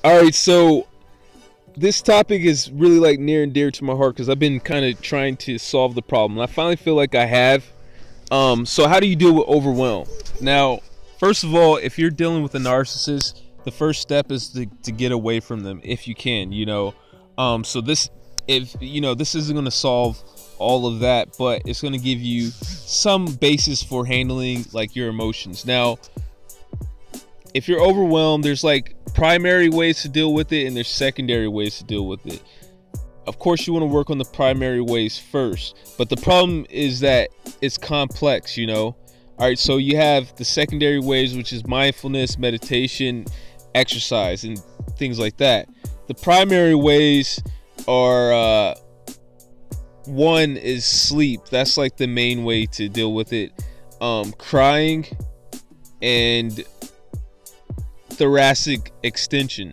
All right, so this topic is really like near and dear to my heart because I've been kind of trying to solve the problem. And I finally feel like I have. So how do you deal with overwhelm? Now, first of all, if you're dealing with a narcissist, the first step is to get away from them if you can. So this, if this isn't going to solve all of that, but it's going to give you some basis for handling like your emotions. Now, if you're overwhelmed, there's like primary ways to deal with it and there's secondary ways to deal with it. Of course, you want to work on the primary ways first, but the problem is that it's complex, All right, so you have the secondary ways, which is mindfulness, meditation, exercise, and things like that. The primary ways are one is sleep. That's like the main way to deal with it. Crying and thoracic extension.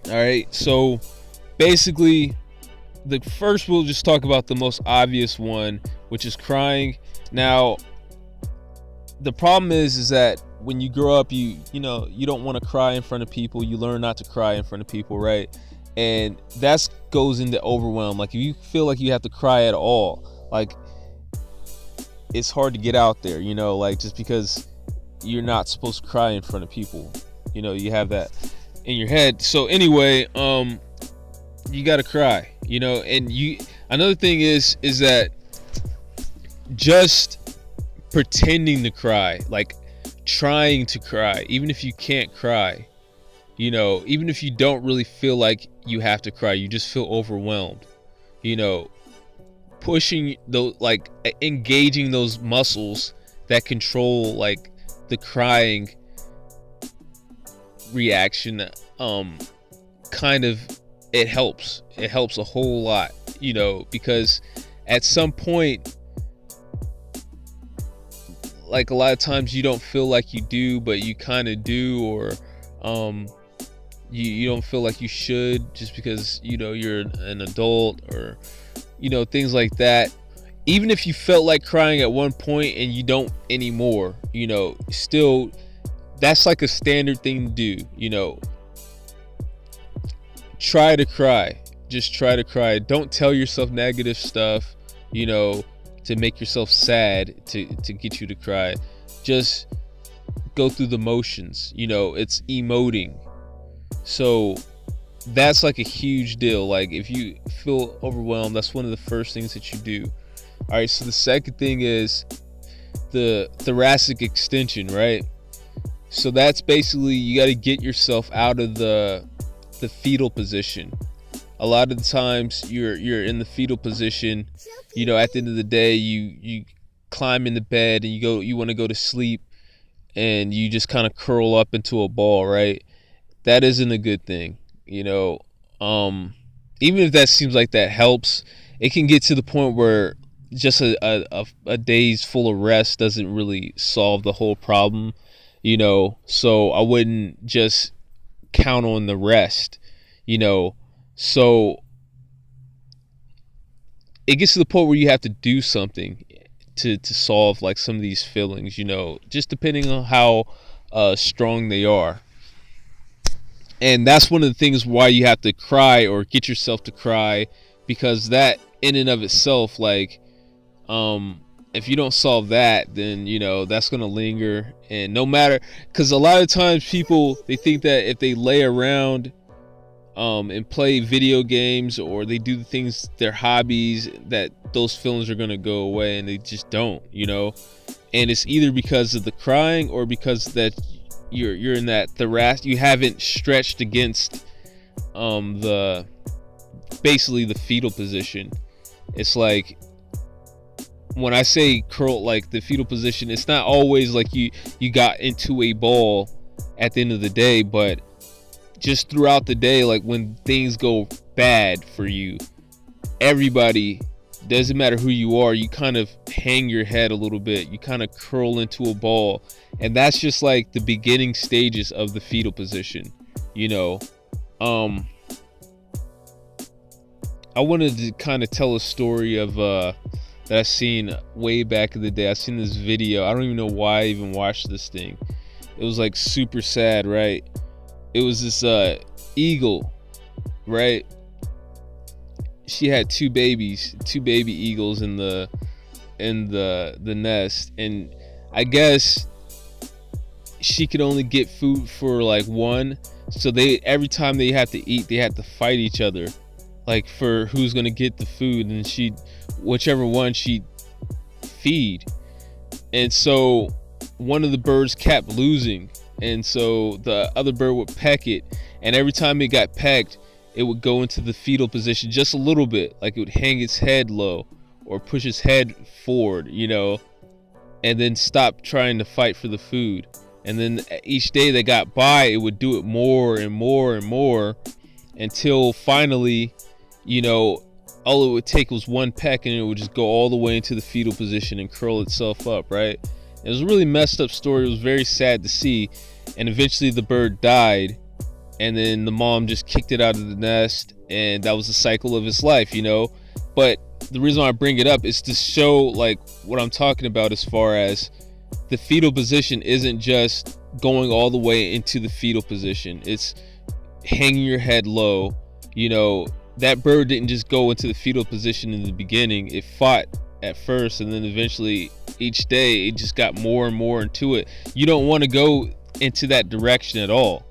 All right, so basically the first, we'll just talk about the most obvious one, which is crying. Now, the problem is that when you grow up, you don't want to cry in front of people. You learn not to cry in front of people, right? And that goes into overwhelm. Like if you feel like you have to cry at all, like it's hard to get out there, like just because you're not supposed to cry in front of people. You have that in your head. So anyway, you gotta cry, and another thing is that just pretending to cry, like trying to cry, even if you can't cry, even if you don't really feel like you have to cry, you just feel overwhelmed, pushing those, like engaging those muscles that control like the crying reaction, kind of, it helps a whole lot, because at some point, like a lot of times you don't feel like you do, but you kind of do, or you don't feel like you should just because you're an adult, or things like that. Even if you felt like crying at one point and you don't anymore, still that's like a standard thing to do. Try to cry. Just try to cry. Don't tell yourself negative stuff, to make yourself sad to get you to cry. Just go through the motions. It's emoting. So that's like a huge deal. Like if you feel overwhelmed, that's one of the first things that you do. All right, so the second thing is the thoracic extension, right? So that's basically, you got to get yourself out of the fetal position. A lot of the times you're in the fetal position, at the end of the day, you climb in the bed and you want to go to sleep, and you just kind of curl up into a ball, right? That isn't a good thing. Even if that seems like that helps, it can get to the point where just a day's full of rest doesn't really solve the whole problem. So I wouldn't just count on the rest, so it gets to the point where you have to do something to solve like some of these feelings, just depending on how strong they are. And that's one of the things why you have to cry or get yourself to cry, because that in and of itself, like, if you don't solve that, then that's gonna linger. And no matter, because a lot of times people, they think that if they lay around and play video games, or they do the things, their hobbies, that those feelings are gonna go away, and they just don't. And it's either because of the crying or because that you're in that thoracic, you haven't stretched against basically the fetal position. It's like, when I say curl, like the fetal position, it's not always like you got into a ball at the end of the day, but just throughout the day, like when things go bad for you, everybody, doesn't matter who you are, you kind of hang your head a little bit, you kind of curl into a ball, and that's just like the beginning stages of the fetal position. I wanted to kind of tell a story of that I've seen way back in the day. I've seen this video. I don't even know why I even watched this thing. It was like super sad, right? it was this eagle, right? She had two baby eagles in the nest, and I guess she could only get food for like one, so every time they have to eat, they have to fight each other, like for who's gonna get the food, and whichever one she'd feed. And so one of the birds kept losing, and so the other bird would peck it, and every time it got pecked, it would go into the fetal position just a little bit, like it would hang its head low or push its head forward, and then stop trying to fight for the food. And then each day that got by, it would do it more and more and more, until finally, all it would take was one peck, and it would just go all the way into the fetal position and curl itself up, right? It was a really messed up story. It was very sad to see. And eventually the bird died, and then the mom just kicked it out of the nest, and that was the cycle of its life, But the reason why I bring it up is to show like what I'm talking about, as far as the fetal position isn't just going all the way into the fetal position. It's hanging your head low. That bird didn't just go into the fetal position in the beginning. It fought at first, and then eventually each day it just got more and more into it. You don't want to go into that direction at all.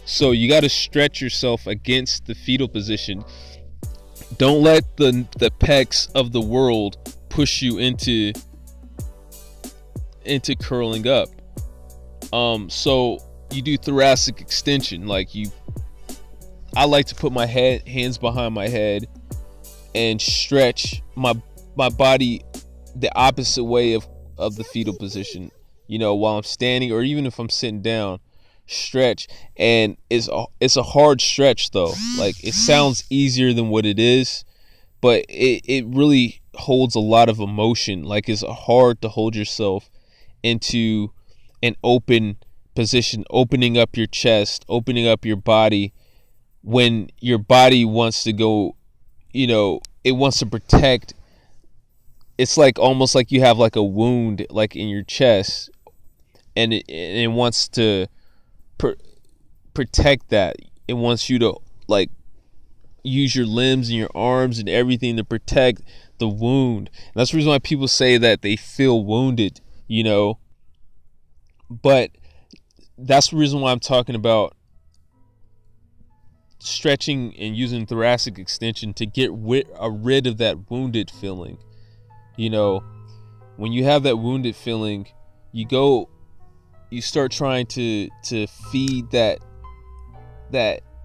So you got to stretch yourself against the fetal position. Don't let the pecks of the world push you into curling up. So you do thoracic extension. I like to put my hands behind my head and stretch my body the opposite way of the fetal position, while I'm standing, or even if I'm sitting down. Stretch. And it's a hard stretch though. Like, it sounds easier than what it is, but it really holds a lot of emotion. Like, it's hard to hold yourself into an open position, opening up your chest, opening up your body, when your body wants to go, it wants to protect. It's like almost like you have like a wound like in your chest, and it wants to protect that. It wants you to like use your limbs and your arms and everything to protect the wound. And that's the reason why people say that they feel wounded, but that's the reason why I'm talking about stretching and using thoracic extension to get rid of that wounded feeling. When you have that wounded feeling, you start trying to feed that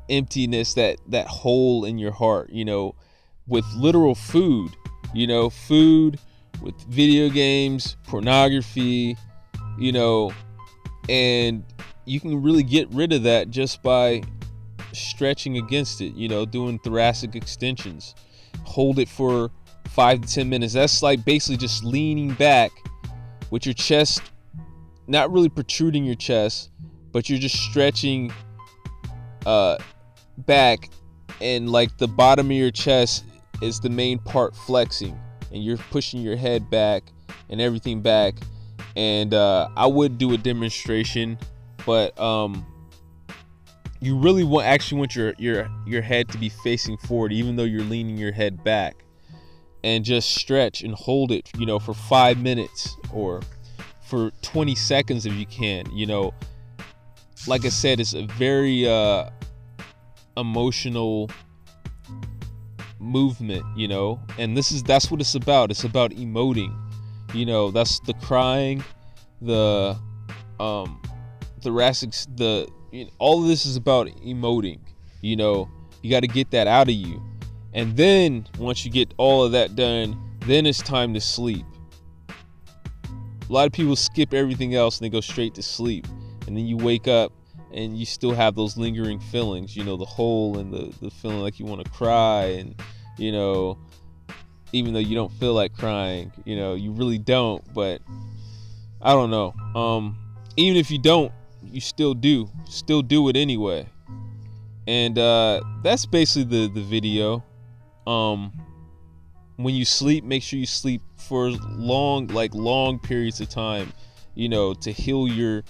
emptiness, that hole in your heart, with literal food, food, with video games, pornography, and you can really get rid of that just by stretching against it, doing thoracic extensions. Hold it for 5 to 10 minutes. That's like basically just leaning back with your chest, not really protruding your chest, but you're just stretching back, and like the bottom of your chest is the main part flexing, and you're pushing your head back and everything back. And I would do a demonstration, but you really want your head to be facing forward, even though you're leaning your head back, and just stretch and hold it, for 5 minutes or for 20 seconds if you can. Like I said, it's a very emotional movement, and that's what it's about. It's about emoting. That's the crying, the thoracic, all of this is about emoting. You got to get that out of you. And then once you get all of that done, then it's time to sleep. A lot of people skip everything else and they go straight to sleep. And then you wake up and you still have those lingering feelings, the hole and the feeling like you want to cry. And, even though you don't feel like crying, you really don't. But I don't know. Even if you don't, you still do it anyway. And that's basically the video. When you sleep, make sure you sleep for long periods of time, to heal your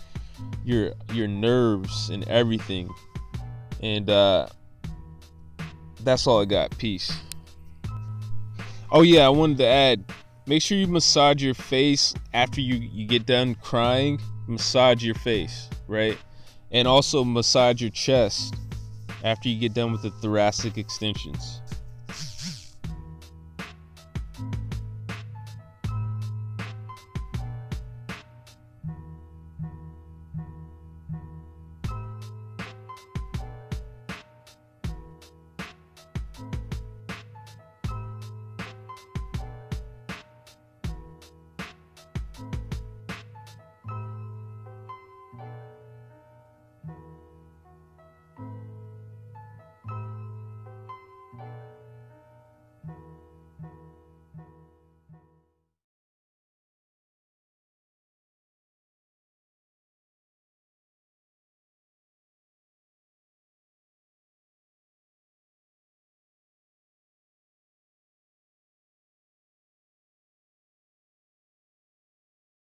nerves and everything. And that's all I got. Peace. Oh yeah, I wanted to add, make sure you massage your face after you get done crying. Massage your face, right? And also massage your chest after you get done with the thoracic extensions.